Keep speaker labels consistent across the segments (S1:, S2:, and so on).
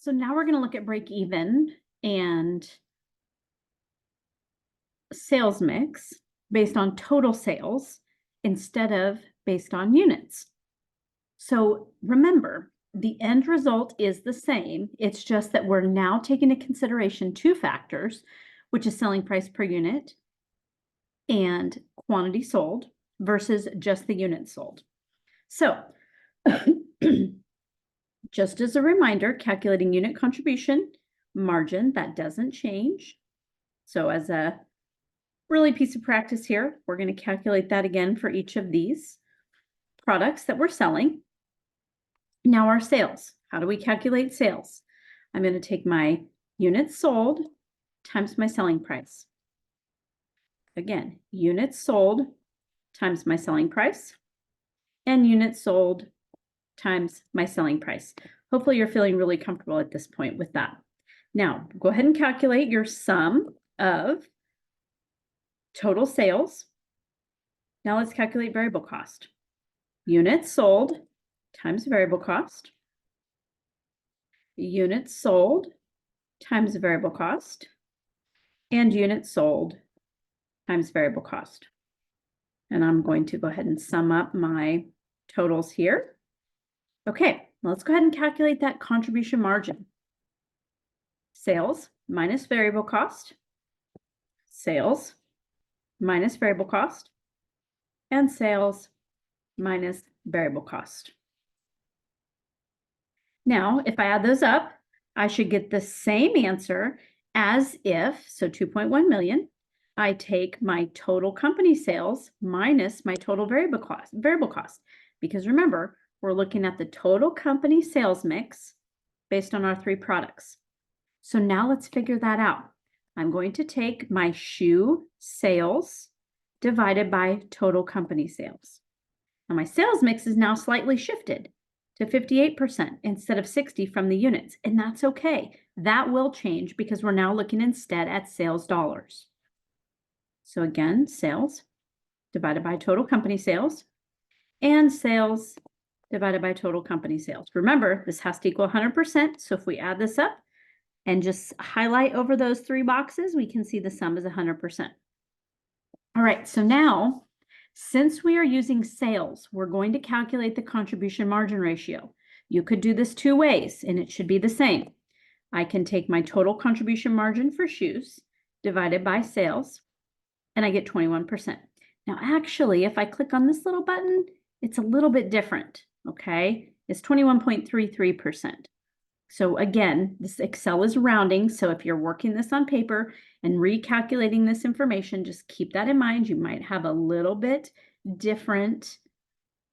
S1: So now we're going to look at break even and sales mix based on total sales instead of based on units. So remember, the end result is the same. It's just that we're now taking into consideration two factors, which is selling price per unit and quantity sold versus just the units sold. So just as a reminder, calculating unit contribution margin, that doesn't change. So as a really piece of practice here, we're going to calculate that again for each of these products that we're selling. Now our sales. How do we calculate sales? I'm going to take my units sold times my selling price. Again, units sold times my selling price and units sold times my selling price. Hopefully you're feeling really comfortable at this point with that. Now, go ahead and calculate your sum of total sales. Now let's calculate variable cost. Units sold times variable cost. Units sold times variable cost. And units sold times variable cost. And I'm going to go ahead and sum up my totals here. Okay, let's go ahead and calculate that contribution margin. Sales minus variable cost, sales minus variable cost, and sales minus variable cost. Now, if I add those up, I should get the same answer as if, so 2.1 million, I take my total company sales minus my total variable cost. Because remember, we're looking at the total company sales mix based on our three products. So now let's figure that out. I'm going to take my shoe sales divided by total company sales. Now my sales mix is now slightly shifted to 58% instead of 60% from the units, and that's okay. That will change because we're now looking instead at sales dollars. So again, sales divided by total company sales and sales divided by total company sales. Remember, this has to equal 100%. So if we add this up and just highlight over those three boxes, we can see the sum is 100%. All right, so now, since we are using sales, we're going to calculate the contribution margin ratio. You could do this two ways, and it should be the same. I can take my total contribution margin for shoes divided by sales, and I get 21%. Now, actually, if I click on this little button, it's a little bit different, okay? It's 21.33%. So again, this Excel is rounding, so if you're working this on paper and recalculating this information, just keep that in mind. You might have a little bit different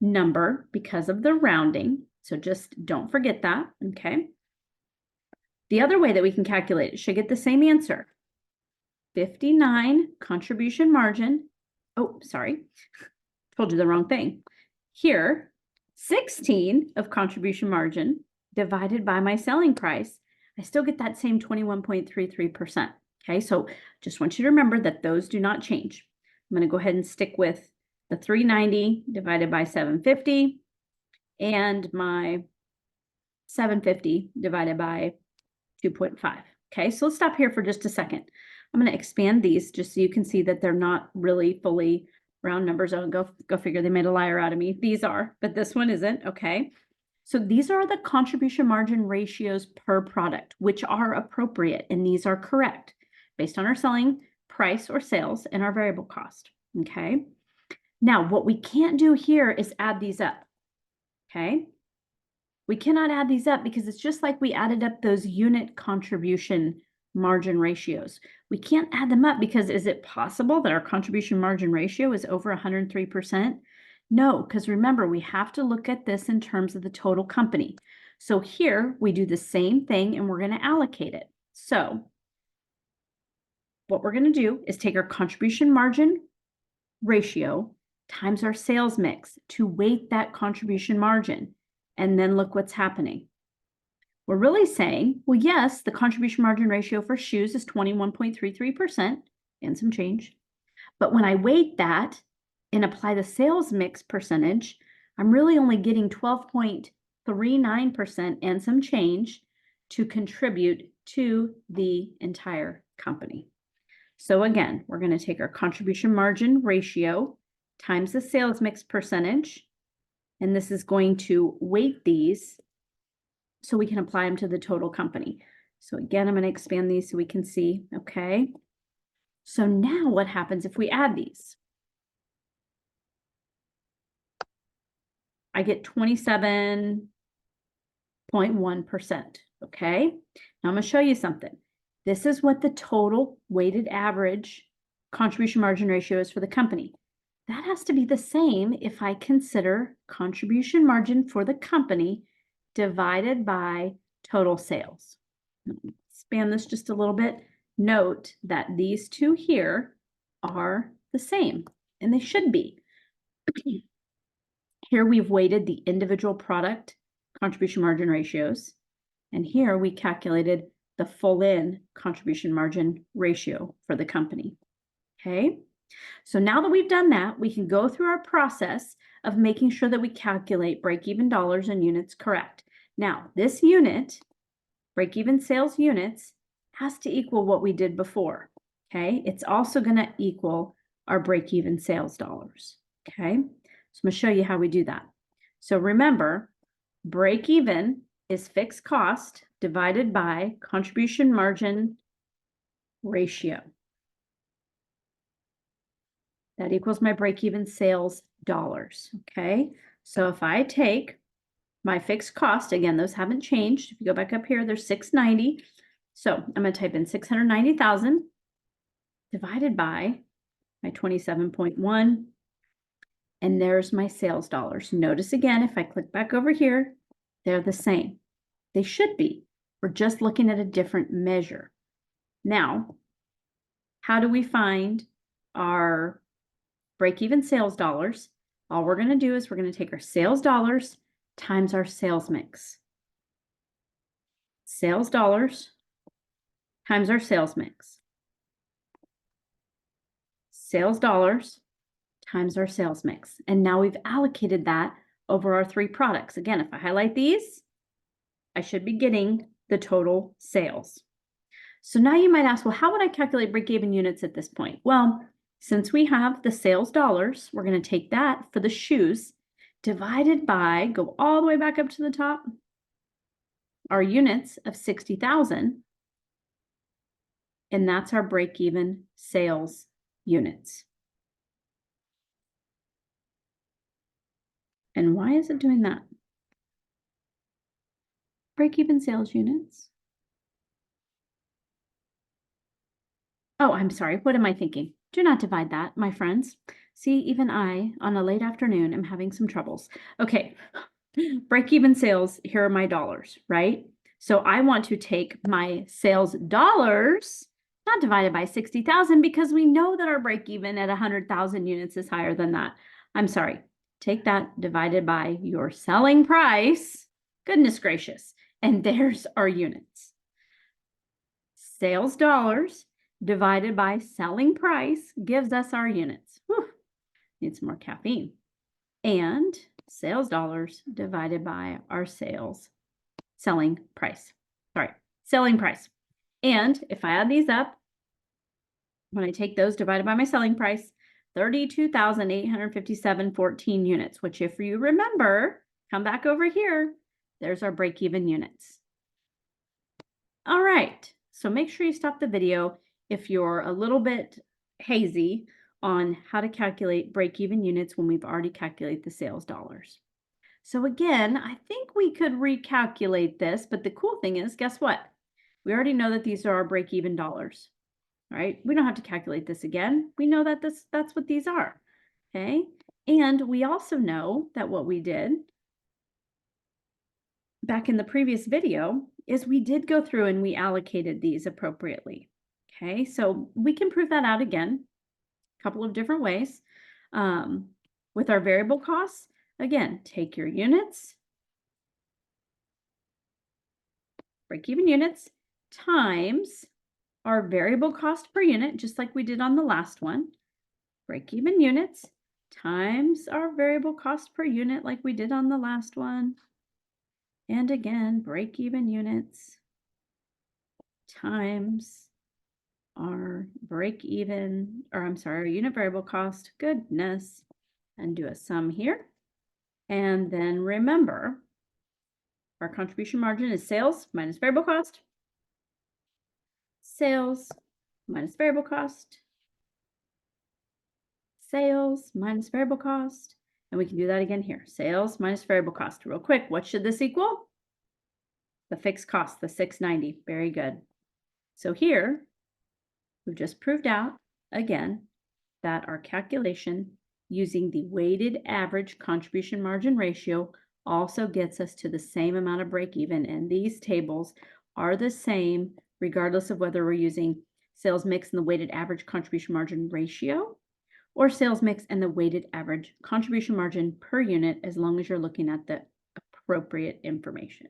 S1: number because of the rounding, so just don't forget that, okay? The other way that we can calculate it should get the same answer. 59 contribution margin. Oh, sorry, told you the wrong thing. Here, 16 of contribution margin divided by my selling price, I still get that same 21.33%. Okay, so just want you to remember that those do not change. I'm going to go ahead and stick with the 390 divided by 750 and my 750 divided by 2.5. Okay, so let's stop here for just a second. I'm going to expand these just so you can see that they're not really fully round numbers. Oh, go figure, they made a liar out of me. These are, but this one isn't, okay? So these are the contribution margin ratios per product, which are appropriate, and these are correct based on our selling price or sales and our variable cost, okay? Now, what we can't do here is add these up, okay? We cannot add these up because it's just like we added up those unit contribution margin ratios. We can't add them up because is it possible that our contribution margin ratio is over 103%? No, because remember, we have to look at this in terms of the total company. So here we do the same thing and we're going to allocate it. So what we're going to do is take our contribution margin ratio times our sales mix to weight that contribution margin. And then look what's happening. We're really saying, well, yes, the contribution margin ratio for shoes is 21.33% and some change. But when I weight that and apply the sales mix percentage, I'm really only getting 12.39% and some change to contribute to the entire company. So again, we're going to take our contribution margin ratio times the sales mix percentage, and this is going to weight these so we can apply them to the total company. So again, I'm going to expand these so we can see, okay? So now what happens if we add these? I get 27.1%, okay? Now I'm going to show you something. This is what the total weighted average contribution margin ratio is for the company. That has to be the same if I consider contribution margin for the company divided by total sales. Expand this just a little bit. Note that these two here are the same, and they should be. Here we've weighted the individual product contribution margin ratios, and here we calculated the full-in contribution margin ratio for the company. Okay, so now that we've done that, we can go through our process of making sure that we calculate break-even dollars and units correct. Now, this unit, break-even sales units, has to equal what we did before. Okay, it's also going to equal our break-even sales dollars. Okay, so I'm going to show you how we do that. So remember, break-even is fixed cost divided by contribution margin ratio. That equals my break-even sales dollars, okay? So if I take my fixed cost, again, those haven't changed. If you go back up here, there's 690. So I'm going to type in 690,000 divided by my 27.1, and there's my sales dollars. Notice again, if I click back over here, they're the same. They should be. We're just looking at a different measure. Now, how do we find our break-even sales dollars? All we're going to do is we're going to take our sales dollars times our sales mix. Sales dollars times our sales mix. Sales dollars times our sales mix. And now we've allocated that over our three products. Again, if I highlight these, I should be getting the total sales. So now you might ask, well, how would I calculate break-even units at this point? Well, since we have the sales dollars, we're going to take that for the shoes divided by, go all the way back up to the top, our units of 60,000. And that's our break-even sales units. And why is it doing that? Break-even sales units. Oh, I'm sorry. What am I thinking? Do not divide that, my friends. See, even I, on a late afternoon, am having some troubles. Okay, break-even sales, here are my dollars, right? So I want to take my sales dollars, not divided by 60,000, because we know that our break-even at 100,000 units is higher than that. I'm sorry. Take that divided by your selling price. Goodness gracious. And there's our units. Sales dollars divided by selling price gives us our units. Whew, need some more caffeine. And sales dollars divided by our selling price. And if I add these up, when I take those divided by my selling price, 32,857.14 units, which if you remember, come back over here, there's our break-even units. All right, so make sure you stop the video if you're a little bit hazy on how to calculate break-even units when we've already calculated the sales dollars. So again, I think we could recalculate this, but the cool thing is, guess what? We already know that these are our break-even dollars, right? We don't have to calculate this again. We know that that's what these are, okay? And we also know that what we did back in the previous video is we did go through and we allocated these appropriately. Okay, so we can prove that out again, a couple of different ways. With our variable costs, again, take your units, break-even units, times our variable cost per unit, just like we did on the last one. Break-even units times our variable cost per unit like we did on the last one. And again, break-even units times our our unit variable cost, goodness, and do a sum here. And then remember, our contribution margin is sales minus variable cost, sales minus variable cost, sales minus variable cost, and we can do that again here. Sales minus variable cost. Real quick, what should this equal? The fixed cost, the 690. Very good. So here, we've just proved out, again, that our calculation using the weighted average contribution margin ratio also gets us to the same amount of break even, and these tables are the same regardless of whether we're using sales mix and the weighted average contribution margin ratio or sales mix and the weighted average contribution margin per unit, as long as you're looking at the appropriate information.